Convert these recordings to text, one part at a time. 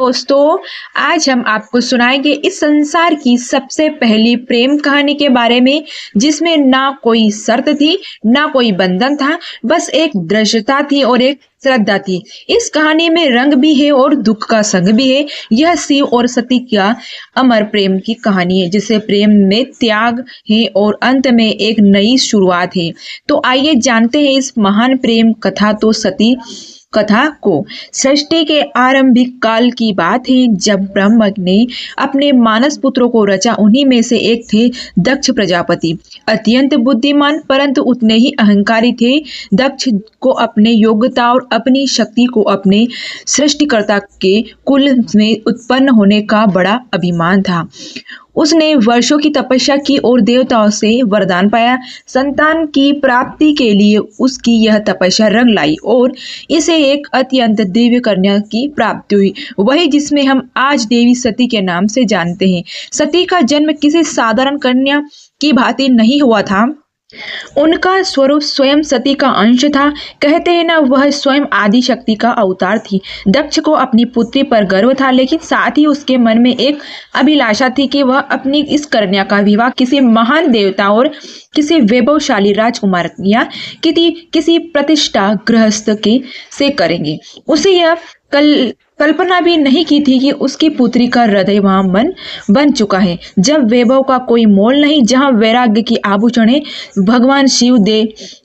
दोस्तों, आज हम आपको सुनाएंगे इस संसार की सबसे पहली प्रेम कहानी के बारे में, जिसमें ना कोई शर्त थी, ना कोई बंधन था, बस एक दृश्यता थी और एक श्रद्धा थी। इस कहानी में रंग भी है और दुख का संग भी है। यह शिव और सती का अमर प्रेम की कहानी है, जिसे प्रेम में त्याग है और अंत में एक नई शुरुआत है। तो आइए जानते हैं इस महान प्रेम कथा। तो सती कथा को सृष्टि के आरंभिक काल की बात है, जब ब्रह्मा ने अपने मानस पुत्रों को रचा। उन्हीं में से एक थे दक्ष प्रजापति। अत्यंत बुद्धिमान परंतु उतने ही अहंकारी थे। दक्ष को अपने योग्यता और अपनी शक्ति को अपने सृष्टिकर्ता के कुल में उत्पन्न होने का बड़ा अभिमान था। उसने वर्षों की तपस्या की और देवताओं से वरदान पाया। संतान की प्राप्ति के लिए उसकी यह तपस्या रंग लाई और इसे एक अत्यंत दिव्य कन्या की प्राप्ति हुई, वही जिसमें हम आज देवी सती के नाम से जानते हैं। सती का जन्म किसी साधारण कन्या की भांति नहीं हुआ था। उनका स्वरूप स्वयं सती का अंश था। कहते हैं ना, वह स्वयं आदि शक्ति का अवतार थी। दक्ष को अपनी पुत्री पर गर्व था, लेकिन साथ ही उसके मन में एक अभिलाषा थी कि वह अपनी इस कन्या का विवाह किसी महान देवता और किसी वैभवशाली राजकुमार या किसी प्रतिष्ठा गृहस्थ के से करेंगे। उसे यह कल्पना भी नहीं की थी कि उसकी पुत्री का हृदय वहां मन बन चुका है, जब वैभव का कोई मोल नहीं, जहां वैराग्य की आभूषणें भगवान शिव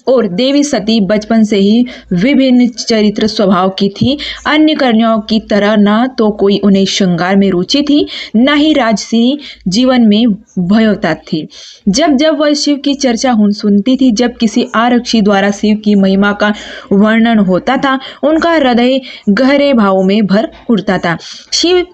और देवी सती बचपन से ही विभिन्न चरित्र स्वभाव की थी। अन्य कन्याओं की तरह न तो कोई उन्हें श्रृंगार में रुचि थी, न ही राजसी जीवन में भयता थी। जब जब वह शिव की चर्चा सुनती थी, जब किसी आरक्षी द्वारा शिव की महिमा का वर्णन होता था, उनका हृदय गहरे भावों में भर उठता था। शिव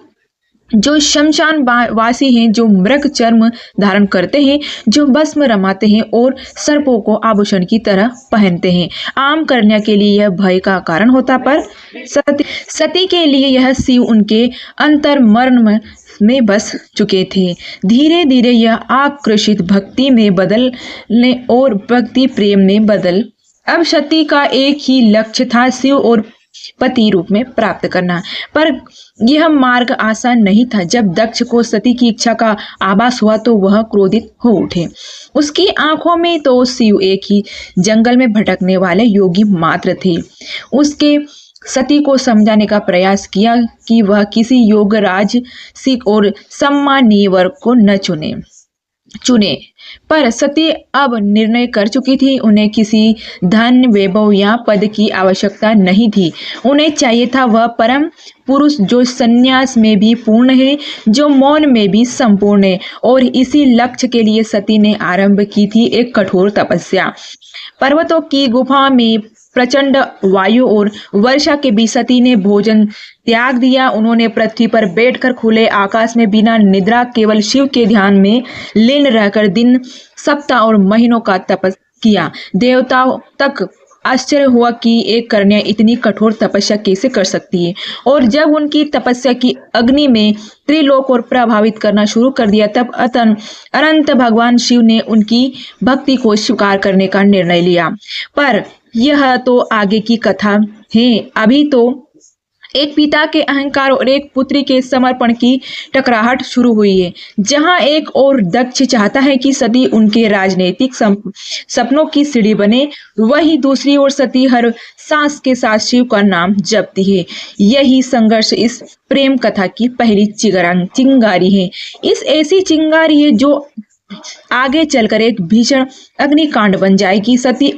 जो शमशान वासी हैं, जो मृग चर्म धारण करते हैं, जो भस्म रमाते हैं और सर्पों को आभूषण की तरह पहनते हैं, आम कन्या के लिए यह भय का कारण होता, पर सती के लिए यह शिव उनके अंतर मर्म में बस चुके थे। धीरे धीरे यह आकर्षित भक्ति में बदलने और भक्ति प्रेम में बदल। अब सती का एक ही लक्ष्य था, शिव और पति रूप में प्राप्त करना। पर यह मार्ग आसान नहीं था। जब दक्ष को सती की इच्छा का आभास हुआ तो वह क्रोधित हो उठे। उसकी आंखों में तो शिव एक ही जंगल में भटकने वाले योगी मात्र थे। उसके सती को समझाने का प्रयास किया कि वह किसी योगराज सिख और सम्मानीय वर्ग को न चुने, पर सती अब निर्णय कर चुकी थी। उन्हें किसी धन, वैभव या पद की आवश्यकता नहीं थी। उन्हें चाहिए था वह परम पुरुष जो संन्यास में भी पूर्ण है, जो मौन में भी संपूर्ण है। और इसी लक्ष्य के लिए सती ने आरंभ की थी एक कठोर तपस्या। पर्वतों की गुफा में प्रचंड वायु और वर्षा के बीच सती ने भोजन त्याग दिया। उन्होंने पृथ्वी पर बैठकर खुले आकाश में बिना निद्रा केवल शिव के ध्यान में लीन रहकर दिन, सप्ताह और महीनों का तपस्या किया। देवताओं तक आश्चर्य हुआ कि एक कन्या इतनी कठोर तपस्या कैसे कर सकती है। और जब उनकी तपस्या की अग्नि में त्रिलोक और प्रभावित करना शुरू कर दिया, तब अनंत भगवान शिव ने उनकी भक्ति को स्वीकार करने का निर्णय लिया। पर यह तो आगे की कथा है। अभी तो एक पिता के अहंकार और एक पुत्री के समर्पण की टकराहट शुरू हुई है। जहां एक और दक्ष चाहता है कि सती उनके राजनीतिक सपनों की सीढ़ी बने, वहीं दूसरी ओर सती हर सांस के साथ शिव का नाम जपती है। यही संघर्ष इस प्रेम कथा की पहली चिंगारी है। इस ऐसी चिंगारी है जो आगे चलकर एक भीषण अग्निकांड बन जाएगी। सती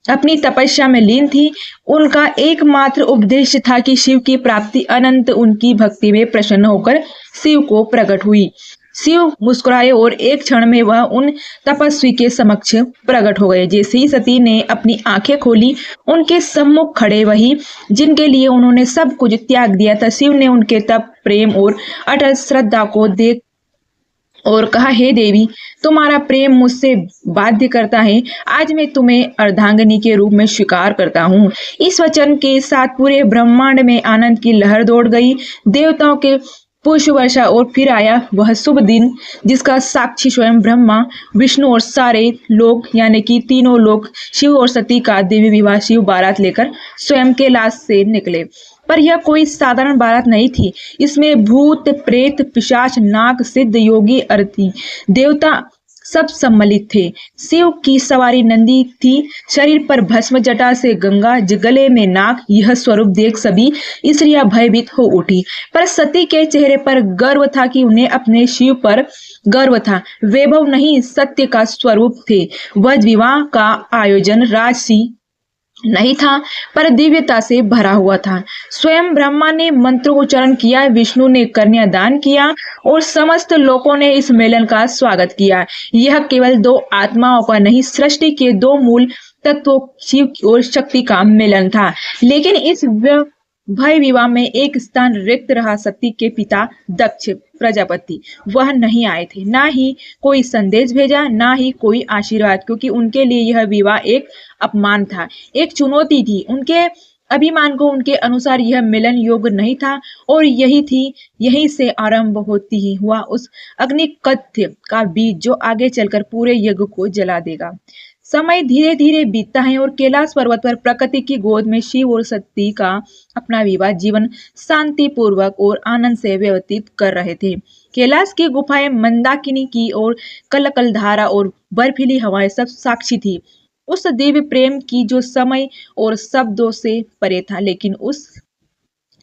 अपनी तपस्या में लीन थी। उनका एकमात्र उद्देश्य था कि शिव की प्राप्ति। अनंत उनकी भक्ति में प्रसन्न होकर शिव को प्रकट हुई। शिव मुस्कुराए और एक क्षण में वह उन तपस्वी के समक्ष प्रकट हो गए। जैसे ही सती ने अपनी आंखें खोली, उनके सम्मुख खड़े वही जिनके लिए उन्होंने सब कुछ त्याग दिया था। शिव ने उनके तप, प्रेम और अटल श्रद्धा को देख और कहा, हे देवी, तुम्हारा प्रेम मुझसे बाध्य करता है। आज मैं तुम्हें अर्धांगिनी के रूप में स्वीकार करता हूँ। इस वचन के साथ पूरे ब्रह्मांड में आनंद की लहर दौड़ गई। देवताओं के पुष्प वर्षा और फिर आया वह शुभ दिन, जिसका साक्षी स्वयं ब्रह्मा, विष्णु और सारे लोग यानी कि तीनों लोग शिव और सती का दिव्य विवाह शिव बारात लेकर स्वयं कैलाश से निकले। पर यह कोई साधारण बारात नहीं थी। इसमें भूत, प्रेत, पिशाच, नाग, सिद्ध, योगी, अर्थी, देवता सब सम्मिलित थे। शिव की सवारी नंदी थी, शरीर पर भस्म, जटा से गंगा, गले में नाग। यह स्वरूप देख सभी स्त्रियां भयभीत हो उठी, पर सती के चेहरे पर गर्व था कि उन्हें अपने शिव पर गर्व था। वैभव नहीं, सत्य का स्वरूप थे। वह विवाह का आयोजन राजसी नहीं था, पर दिव्यता से भरा हुआ था। स्वयं ब्रह्मा ने मंत्रोच्चारण किया, विष्णु ने कन्यादान किया और समस्त लोगों ने इस मिलन का स्वागत किया। यह केवल दो आत्माओं का नहीं, सृष्टि के दो मूल तत्वों शिव और शक्ति का मिलन था। लेकिन इस भय विवाह में एक स्थान रिक्त रहा। सती के पिता दक्ष प्रजापति वह नहीं आए थे, ना ही कोई संदेश भेजा, ना ही कोई आशीर्वाद, क्योंकि उनके लिए यह विवाह एक अपमान था, एक चुनौती थी। उनके अभिमान को उनके अनुसार यह मिलन योग्य नहीं था, और यहीं से आरंभ होती ही हुआ उस अग्निकथ्य का बीज जो आगे चलकर पूरे यज्ञ को जला देगा। समय धीरे धीरे बीतता है और कैलाश पर्वत पर प्रकृति की गोद में शिव और सती का अपना विवाह जीवन शांति पूर्वक और आनंद से व्यतीत कर रहे थे। कैलाश की गुफाएं मंदाकिनी की और कलकल धारा और बर्फीली हवाएं सब साक्षी थी उस दिव्य प्रेम की जो समय और शब्दों से परे था। लेकिन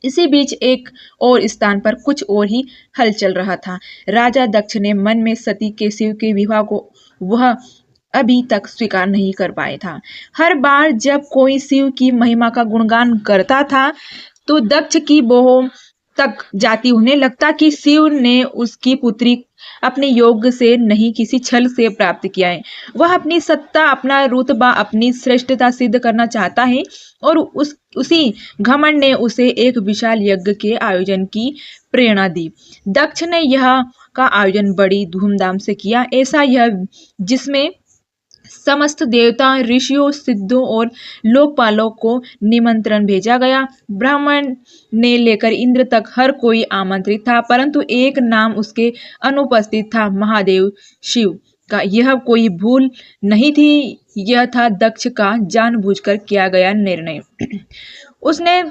इसी बीच एक और स्थान पर कुछ और ही हल चल रहा था। राजा दक्ष ने मन में सती के शिव के विवाह को वह अभी तक स्वीकार नहीं कर पाया था। हर बार जब कोई शिव की महिमा का गुणगान करता था तो दक्ष की बहू तक जाती। उन्हें लगता कि शिव ने उसकी पुत्री अपने योग से नहीं, किसी छल से प्राप्त किया है। वह अपनी सत्ता, अपना रुतबा, अपनी श्रेष्ठता सिद्ध करना चाहता है, और उसी घमंड ने उसे एक विशाल यज्ञ के आयोजन की प्रेरणा दी। दक्ष ने यह का आयोजन बड़ी धूमधाम से किया, ऐसा यह जिसमें समस्त देवता, ऋषियों, सिद्धों और लोकपालों को निमंत्रण भेजा गया। ब्राह्मण ने लेकर इंद्र तक हर कोई आमंत्रित था, परंतु एक नाम उसके अनुपस्थित था, महादेव शिव का। यह कोई भूल नहीं थी, यह था दक्ष का जानबूझकर किया गया निर्णय। उसने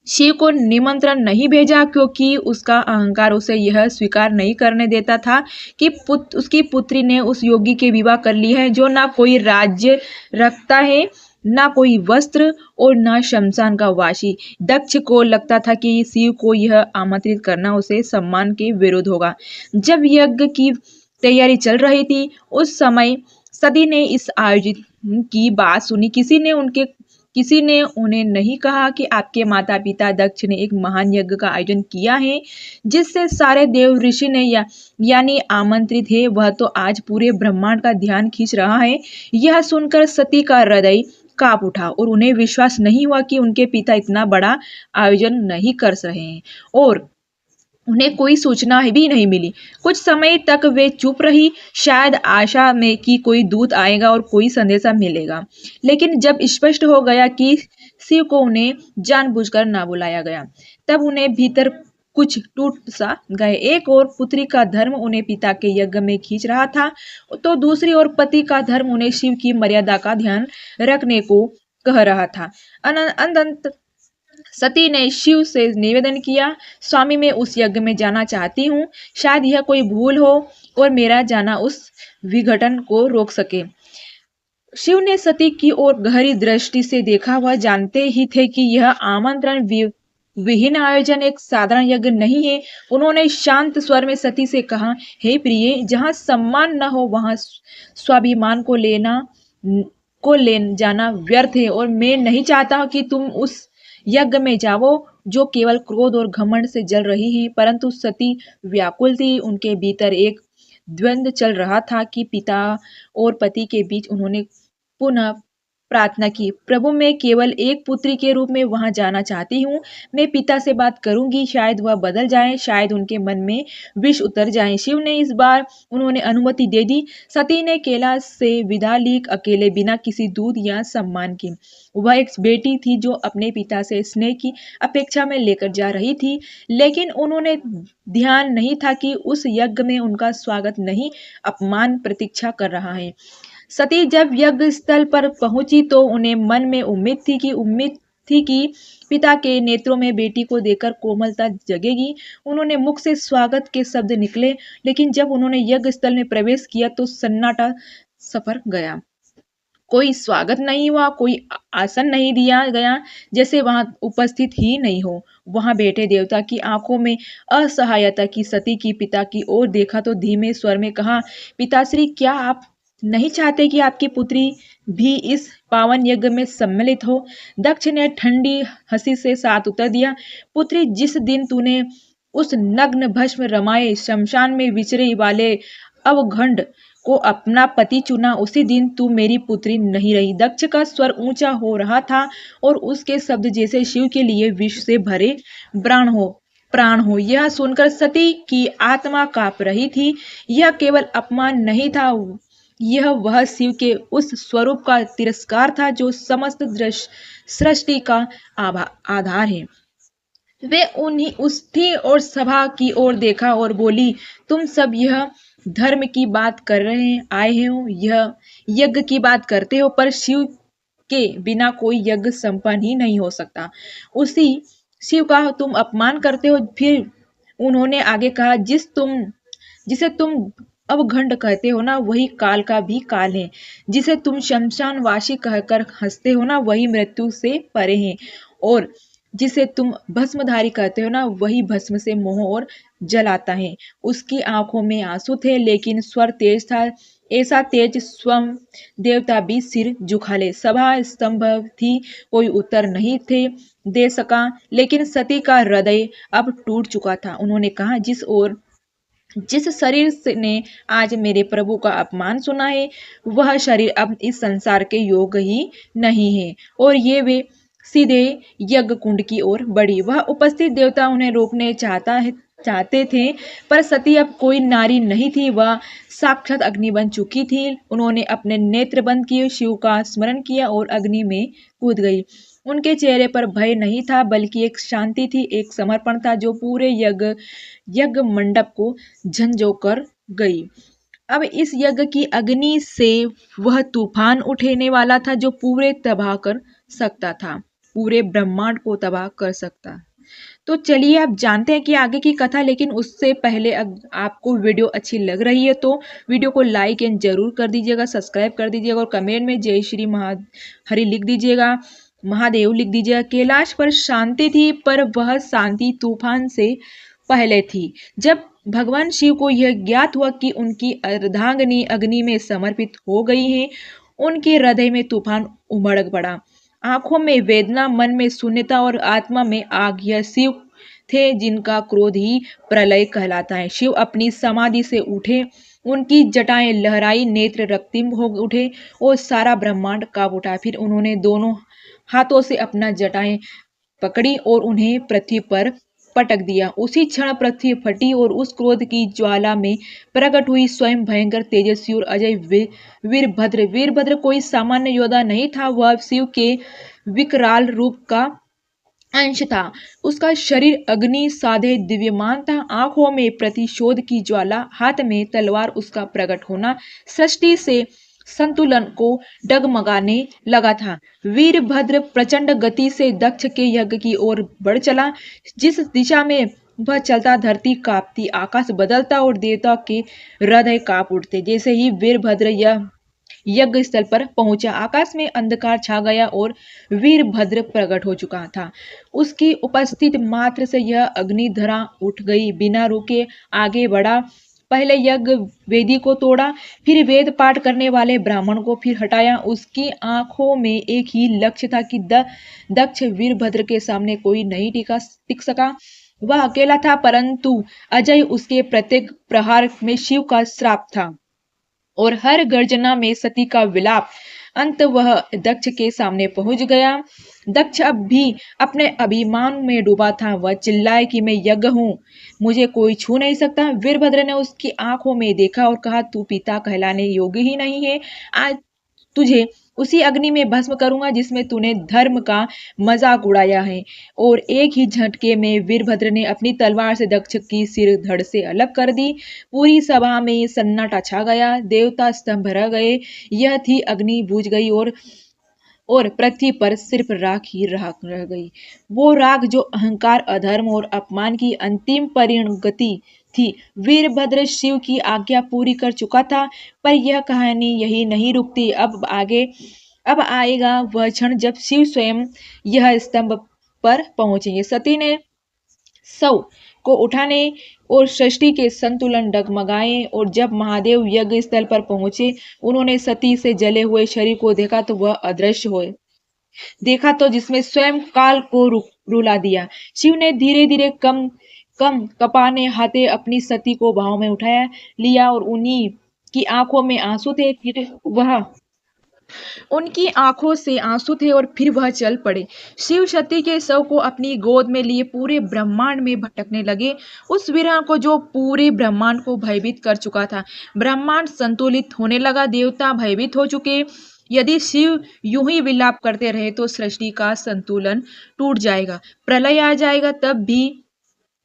शिव को निमंत्रण नहीं भेजा क्योंकि उसका अहंकार उसे यह स्वीकार नहीं करने देता था कि उसकी पुत्री ने उस योगी के विवाह कर ली है जो ना कोई राज्य रखता है, ना कोई वस्त्र और ना शमशान का वासी। दक्ष को लगता था कि शिव को यह आमंत्रित करना उसे सम्मान के विरुद्ध होगा। जब यज्ञ की तैयारी चल रही थी उस समय सती ने इस आयोजित की बात सुनी। किसी ने उन्हें नहीं कहा कि आपके माता पिता दक्ष ने एक महान यज्ञ का आयोजन किया है जिससे सारे देव ऋषि ने यानी आमंत्रित है। वह तो आज पूरे ब्रह्मांड का ध्यान खींच रहा है। यह सुनकर सती का हृदय कांप उठा और उन्हें विश्वास नहीं हुआ कि उनके पिता इतना बड़ा आयोजन नहीं कर रहे हैं, और उन्हें कोई सूचना भी नहीं मिली। कुछ समय तक वे चुप रही, शायद आशा में कि कोई दूत आएगा और कोई संदेशा मिलेगा। लेकिन जब स्पष्ट हो गया कि शिव को उन्हें जानबूझकर ना बुलाया गया, तब उन्हें भीतर कुछ टूट सा गए। एक और पुत्री का धर्म उन्हें पिता के यज्ञ में खींच रहा था, तो दूसरी ओर पति का धर्म उन्हें शिव की मर्यादा का ध्यान रखने को कह रहा था। अनंत सती ने शिव से निवेदन किया, स्वामी मैं उस यज्ञ में जाना चाहती हूँ, शायद यह कोई भूल हो और मेरा जाना उस विघटन को रोक सके। शिव ने सती की ओर गहरी दृष्टि से देखा। वह जानते ही थे कि यह आमंत्रण विहीन आयोजन एक साधारण यज्ञ नहीं है। उन्होंने शांत स्वर में सती से कहा, हे प्रिय, जहाँ सम्मान न हो वहाँ स्वाभिमान को ले जाना व्यर्थ है, और मैं नहीं चाहता कि तुम उस यज्ञ में जाओ जो केवल क्रोध और घमंड से जल रही है। परंतु सती व्याकुल थी। उनके भीतर एक द्वंद्व चल रहा था कि पिता और पति के बीच। उन्होंने पुनः प्रार्थना की, प्रभु मैं केवल एक पुत्री के रूप में वहां जाना चाहती हूँ। मैं पिता से बात करूंगी, शायद वह बदल जाए, शायद उनके मन में विष उतर जाए। शिव ने इस बार उन्होंने अनुमति दे दी। सती ने कैलाश से विदा ली, अकेले, बिना किसी दूध या सम्मान की। वह एक बेटी थी जो अपने पिता से स्नेह की अपेक्षा में लेकर जा रही थी, लेकिन उन्होंने ध्यान नहीं था कि उस यज्ञ में उनका स्वागत नहीं, अपमान प्रतीक्षा कर रहा है। सती जब यज्ञ स्थल पर पहुंची तो उन्हें मन में उम्मीद थी कि थी कि पिता के नेत्रों में बेटी को देखकर कोमलता जगेगी। उन्होंने मुख से स्वागत के शब्द निकले, लेकिन जब उन्होंने यज्ञ स्थल में प्रवेश किया तो सन्नाटा सफर गया। कोई स्वागत नहीं हुआ, कोई आसन नहीं दिया गया, जैसे वहां उपस्थित ही नहीं हो। वहां बैठे देवता की आंखों में असहायता की सती की पिता की ओर देखा तो धीमे स्वर में कहा, पिताश्री, क्या आप नहीं चाहते कि आपकी पुत्री भी इस पावन यज्ञ में सम्मिलित हो? दक्ष ने ठंडी हंसी से साथ उत्तर दिया, पुत्री, जिस दिन तूने उस नग्न भस्म रमाए शमशान में विचरे वाले अवघंड को अपना पति चुना, उसी दिन तू मेरी पुत्री नहीं रही। दक्ष का स्वर ऊंचा हो रहा था और उसके शब्द जैसे शिव के लिए विष से भरे प्राण हो। यह सुनकर सती की आत्मा कांप रही थी। यह केवल अपमान नहीं था, यह वह शिव के उस स्वरूप का तिरस्कार था जो समस्त सृष्टि का आधार है। वे उन्हीं उठी और सभा की ओर देखा और बोली, तुम सब यह धर्म की बात कर रहे आए हो, यह यज्ञ की बात करते हो, पर शिव के बिना कोई यज्ञ संपन्न ही नहीं हो सकता। उसी शिव का तुम अपमान करते हो। फिर उन्होंने आगे कहा, जिसे तुम अवघंड कहते हो ना, वही काल का भी काल है। जिसे तुम शमशानवासी कहकर हंसते हो ना, वही मृत्यु से परे है। और जिसे तुम भस्मधारी कहते हो ना, वही भस्म से मोह और जलाता है। उसकी आंखों में आंसू थे, लेकिन स्वर तेज था, ऐसा तेज स्वयं देवता भी सिर झुका ले। सभा स्तंभ थी, कोई उत्तर नहीं थे दे सका, लेकिन सती का हृदय अब टूट चुका था। उन्होंने कहा, जिस शरीर ने आज मेरे प्रभु का अपमान सुना है, वह शरीर अब इस संसार के योग ही नहीं है। और ये वे सीधे यज्ञ कुंड की ओर बढ़ी। वह उपस्थित देवता उन्हें रोकने चाहते थे, पर सती अब कोई नारी नहीं थी, वह साक्षात अग्नि बन चुकी थी। उन्होंने अपने नेत्र बंद किए, शिव का स्मरण किया और अग्नि में कूद गई। उनके चेहरे पर भय नहीं था, बल्कि एक शांति थी, एक समर्पण था जो पूरे यज्ञ मंडप को झंझोकर गई। अब इस यज्ञ की अग्नि से वह तूफान उठने वाला था जो पूरे तबाह कर सकता था, पूरे ब्रह्मांड को तबाह कर सकता। तो चलिए आप जानते हैं कि आगे की कथा, लेकिन उससे पहले आपको वीडियो अच्छी लग रही है तो वीडियो को लाइक एंड जरूर कर दीजिएगा, सब्सक्राइब कर दीजिएगा और कमेंट में जय श्री हरि लिख दीजिएगा, महादेव लिख दीजिएगा। कैलाश पर शांति थी, पर वह शांति तूफान से पहले थी। जब भगवान शिव को यह ज्ञात हुआ कि उनकी अर्धांगिनी अग्नि में समर्पित हो गई है, उनके हृदय में तूफान उमड़ पड़ा। आंखों में वेदना, मन में शून्यता और आत्मा में आग। यह शिव थे जिनका क्रोध ही प्रलय कहलाता है। शिव अपनी समाधि से उठे, उनकी जटाएं लहराई, नेत्र रक्तिम हो उठे और सारा ब्रह्मांड कांप उठा। फिर उन्होंने दोनों हाथों से अपना जटाएं पकड़ी और उन्हें पृथ्वी पर पटक दिया। उसी क्षण पृथ्वी फटी और उस क्रोध की ज्वाला में प्रकट हुई स्वयं भयंकर, तेजस्वी और अजय वीरभद्र। वीरभद्र कोई सामान्य योद्धा नहीं था, वह शिव के विकराल रूप का अंश था। उसका शरीर अग्नि साधे दिव्यमान था, आंखों में प्रतिशोध की ज्वाला, हाथ में तलवार। उसका प्रकट होना सृष्टि से संतुलन को डगमगाने लगा था। वीरभद्र प्रचंड गति से दक्ष के यज्ञ की ओर बढ़ चला। जिस दिशा में वह चलता, धरती कांपती, आकाश बदलता और देवता के हृदय कांप उठते। जैसे ही वीरभद्र यज्ञ स्थल पर पहुंचा, आकाश में अंधकार छा गया और वीरभद्र प्रकट हो चुका था। उसकी उपस्थित मात्र से यह अग्निधरा उठ गई, बिना रुके आगे बढ़ा। पहले यज्ञ वेदी को तोड़ा, फिर वेद पाठ करने वाले ब्राह्मण को फिर हटाया। उसकी आंखों में एक ही लक्ष्य था कि दक्ष वीरभद्र के सामने कोई नहीं टिक सका। वह अकेला था, परंतु अजय उसके प्रत्येक प्रहार में शिव का श्राप था और हर गर्जना में सती का विलाप। अंत वह दक्ष के सामने पहुंच गया। दक्ष अब भी अपने अभिमान में डूबा था। वह चिल्लाए कि मैं यज्ञ हूँ, मुझे कोई छू नहीं सकता। वीरभद्र ने उसकी आंखों में देखा और कहा, तू पिता कहलाने योग्य ही नहीं है। आज तुझे उसी अग्नि में भस्म करूंगा जिसमें तूने धर्म का मजाक उड़ाया है। और एक ही झटके में वीरभद्र ने अपनी तलवार से दक्ष की सिर धड़ से अलग कर दी। पूरी सभा में सन्नाटा छा गया, देवता स्तंभ रह गए। यह थी अग्नि बुझ गई और और पृथ्वी पर सिर्फ राख ही राख रह गई। वो राख जो अहंकार, अधर्म और अपमान की अंतिम परिणति थी। वीरभद्र शिव की आज्ञा पूरी कर चुका था, पर यह कहानी यही नहीं रुकती। अब आएगा वह क्षण जब शिव स्वयं यह स्तंभ पर पहुंचेंगे। सती ने सौ को उठाने और सृष्टि के संतुलन डगमगाए, और जब महादेव यज्ञ स्थल पर पहुंचे, उन्होंने सती से जले हुए शरीर को देखा तो वह अदृश्य हुए। देखा तो जिसमें स्वयं काल को रुला दिया। शिव ने धीरे धीरे कम कम कपाने हाथे अपनी सती को बाहों में उठाया लिया, और उन्हीं की आंखों में आंसू थे। फिर वह उनकी आंखों से आंसू थे और फिर वह चल पड़े। शिव सती के शव को अपनी गोद में लिए पूरे ब्रह्मांड में भटकने लगे, उस विरह को जो पूरे ब्रह्मांड को भयभीत कर चुका था। ब्रह्मांड संतुलित होने लगा, देवता भयभीत हो चुके। यदि शिव यूं ही विलाप करते रहे तो सृष्टि का संतुलन टूट जाएगा, प्रलय आ जाएगा। तब भी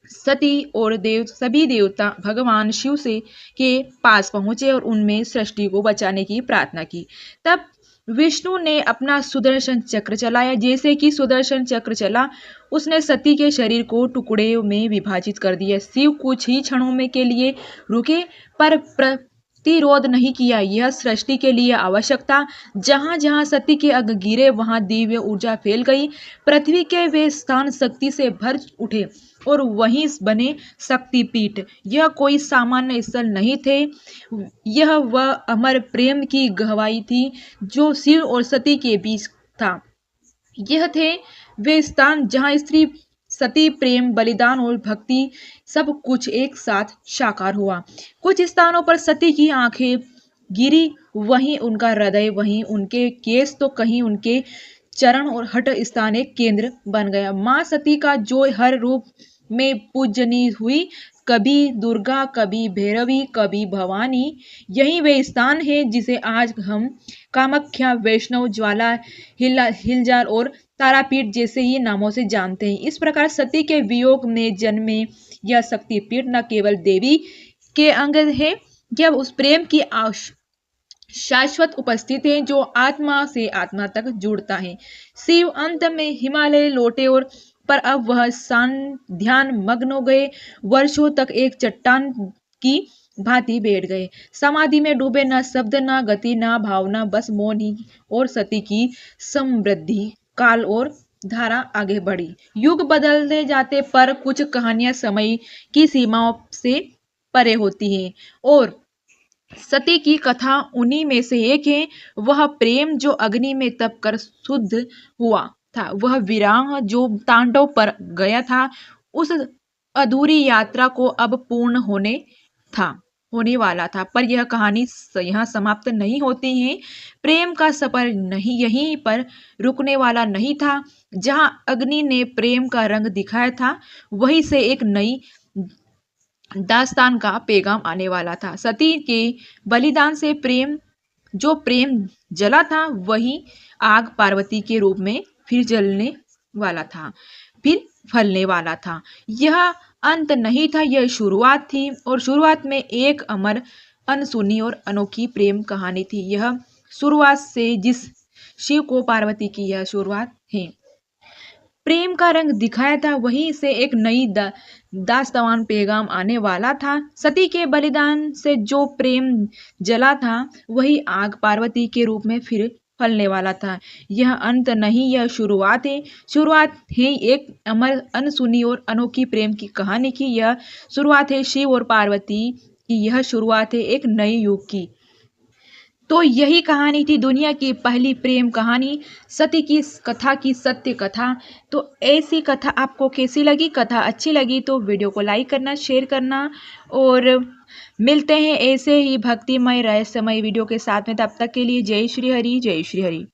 सती और सभी देवता भगवान शिव से के पास पहुंचे और उनमें सृष्टि को बचाने की प्रार्थना की। तब विष्णु ने अपना सुदर्शन चक्र चलाया। जैसे कि सुदर्शन चक्र चला, उसने सती के शरीर को टुकड़े में विभाजित कर दिया। शिव कुछ ही क्षणों में के लिए रुके, पर प्रतिरोध नहीं किया। यह सृष्टि के लिए आवश्यक था। जहां जहां सती के अंग गिरे वहां दिव्य ऊर्जा फैल गई। पृथ्वी के वे स्थान शक्ति से भर उठे और वहीं बने शक्तिपीठ। यह कोई सामान्य स्थल नहीं थे, यह वह अमर प्रेम की गहवाई थी जो शिव और सती के बीच था। यह थे वे स्थान जहां स्त्री सती, प्रेम, बलिदान और भक्ति सब कुछ एक साथ साकार हुआ। कुछ स्थानों पर सती की आंखें गिरी, वहीं उनका हृदय, वहीं उनके केस, तो कहीं उनके चरण और हट स्थान एक केंद्र बन गया। माँ सती का जो हर रूप में पूजनी हुई, कभी दुर्गा, कभी भैरवी, कभी भवानी, यही वे स्थान है जिसे आज हम कामाख्या, वैष्णव, ज्वाला, हिलजार और तारापीठ जैसे ही नामों से जानते हैं। इस प्रकार सती के वियोग में जन्मे यह शक्तिपीठ न केवल देवी के अंग है, जब उस प्रेम की शाश्वत उपस्थित है जो आत्मा से आत्मा तक जुड़ता है। शिव अंत में हिमालय लौटे, और पर अब वह ध्यान मग्न हो गए। वर्षों तक एक चट्टान की भांति बैठ गए, समाधि में डूबे, न शब्द, न गति, न भावना, बस मौन ही। और सती की समृद्धि, काल और धारा आगे बढ़ी। युग बदलते जाते, पर कुछ कहानियां समय की सीमाओं से परे होती हैं, और सती की कथा उन्हीं में से एक है। वह प्रेम जो अग्नि में तप कर शुद्ध हुआ था, वह विराह जो तांडव पर गया था, उस अधूरी यात्रा को अब पूर्ण होने वाला था। पर यह कहानी यहाँ समाप्त नहीं होती है। प्रेम का सफर नहीं यहीं पर रुकने वाला नहीं था। जहाँ अग्नि ने प्रेम का रंग दिखाया था, वहीं से एक नई दास्तान का पैगाम आने वाला था। सती के बलिदान से प्रेम जला था, वही आग पार्वती के रूप में फिर जलने वाला था, फिर फलने वाला था। यह अंत नहीं था, यह शुरुआत थी, और शुरुआत में एक अमर, अनसुनी और अनोखी प्रेम कहानी थी। यह शुरुआत से जिस शिव को पार्वती की यह शुरुआत है, प्रेम का रंग दिखाया था, वहीं से एक नई दास्तान पैगाम आने वाला था। सती के बलिदान से जो प्रेम जला था, वही आग पार्वती के रूप में फिर फलने वाला था। यह अंत नहीं, यह शुरुआत है। शुरुआत है एक अमर, अनसुनी और अनोखी प्रेम की कहानी की। यह शुरुआत है शिव और पार्वती की, यह शुरुआत है एक नए युग की। तो यही कहानी थी दुनिया की पहली प्रेम कहानी, सती की कथा की सत्य कथा। तो ऐसी कथा आपको कैसी लगी? कथा अच्छी लगी तो वीडियो को लाइक करना, शेयर करना, और मिलते हैं ऐसे ही भक्तिमय रहस्यमय वीडियो के साथ में। तब तक के लिए जय श्री हरि, जय श्री हरि।